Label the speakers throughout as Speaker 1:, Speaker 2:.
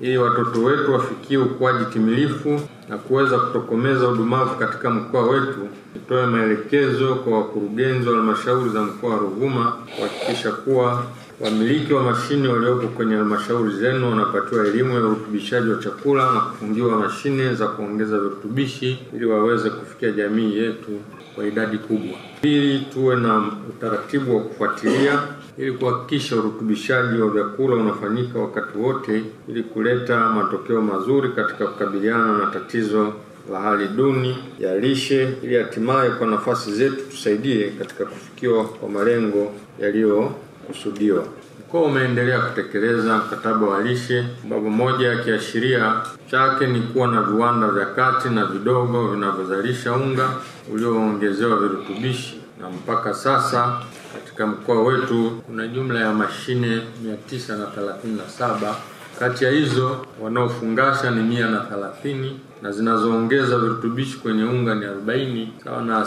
Speaker 1: ili watoto wetu wafikie ukuaji timilifu na kuweza kutokomeza udumavu katika mkoa wetu. Nitoe maelekezo kwa wakurugenzi wa halmashauri za mkoa wa Ruvuma kuhakikisha kuwa wamiliki wa mashine walioko kwenye halmashauri zenu wanapatiwa elimu ya urutubishaji wa chakula na kufungiwa mashine za kuongeza virutubishi ili waweze kufikia jamii yetu kwa idadi kubwa. Pili, tuwe na utaratibu wa kufuatilia ili kuhakikisha urutubishaji wa vyakula unafanyika wakati wote ili kuleta matokeo mazuri katika kukabiliana na tatizo la hali duni ya lishe, ili hatimaye kwa nafasi zetu tusaidie katika kufikiwa kwa malengo yaliyokusudiwa. Mkoa umeendelea kutekeleza mkataba wa lishe, sababu moja ya kiashiria chake ni kuwa na viwanda vya kati na vidogo vinavyozalisha unga ulioongezewa virutubishi, na mpaka sasa katika mkoa wetu kuna jumla ya mashine 937. Kati ya hizo wanaofungasha ni 130 na zinazoongeza virutubishi kwenye unga ni 40, sawa na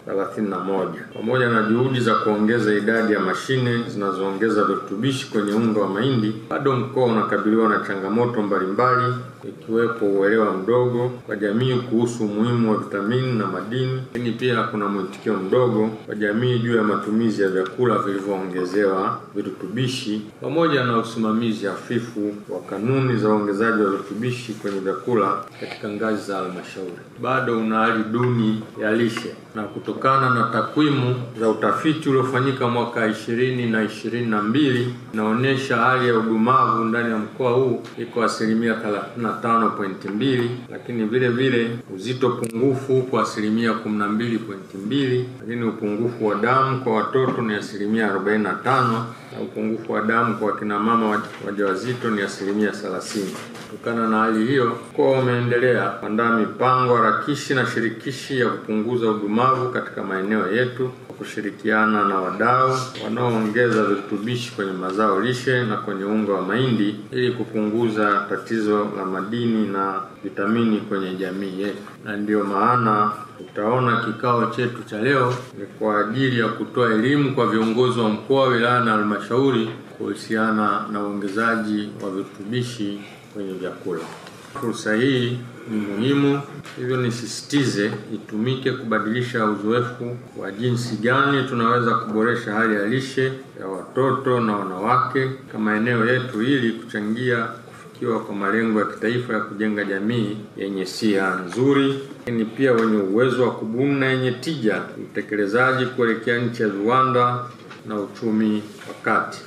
Speaker 1: 31%. Pamoja na juhudi za kuongeza idadi ya mashine zinazoongeza virutubishi kwenye unga wa mahindi, bado mkoa unakabiliwa na changamoto mbalimbali, ikiwepo uelewa mdogo kwa jamii kuhusu umuhimu wa vitamini na madini, lakini pia kuna mwitikio mdogo kwa jamii juu ya matumizi ya vyakula vilivyoongezewa virutubishi, pamoja na usimamizi hafifu wa kanuni za uongezaji wa virutubishi kwenye vyakula katika ngazi za halmashauri. Bado una hali duni ya lishe, na kutokana na takwimu za utafiti uliofanyika mwaka 2022 inaonyesha hali ya udumavu ndani ya mkoa huu iko 35.2, lakini vile vile uzito pungufu kwa 12.2, lakini upungufu wa damu kwa watoto ni 45%, na upungufu wa damu kwa kina mama wajawazito ni 30%. Kutokana na hali hiyo, mkoa umeendelea kuandaa mipango harakishi na shirikishi ya kupunguza udumavu katika maeneo yetu kwa kushirikiana na wadau wanaoongeza virutubishi kwenye mazao lishe na kwenye unga wa mahindi ili kupunguza tatizo la madini na vitamini kwenye jamii yetu. Na ndio maana utaona kikao chetu cha leo ni kwa ajili ya kutoa elimu kwa viongozi wa mkoa, wilaya na halmashauri kuhusiana na uongezaji wa virutubishi kwenye vyakula. Fursa hii ni muhimu, hivyo nisisitize itumike kubadilisha uzoefu wa jinsi gani tunaweza kuboresha hali ya lishe ya watoto na wanawake kama eneo yetu ili kuchangia kufikiwa kwa malengo ya kitaifa ya kujenga jamii yenye siha nzuri, lakini pia wenye uwezo wa kubuni na yenye tija, utekelezaji kuelekea nchi ya viwanda na uchumi wa kati.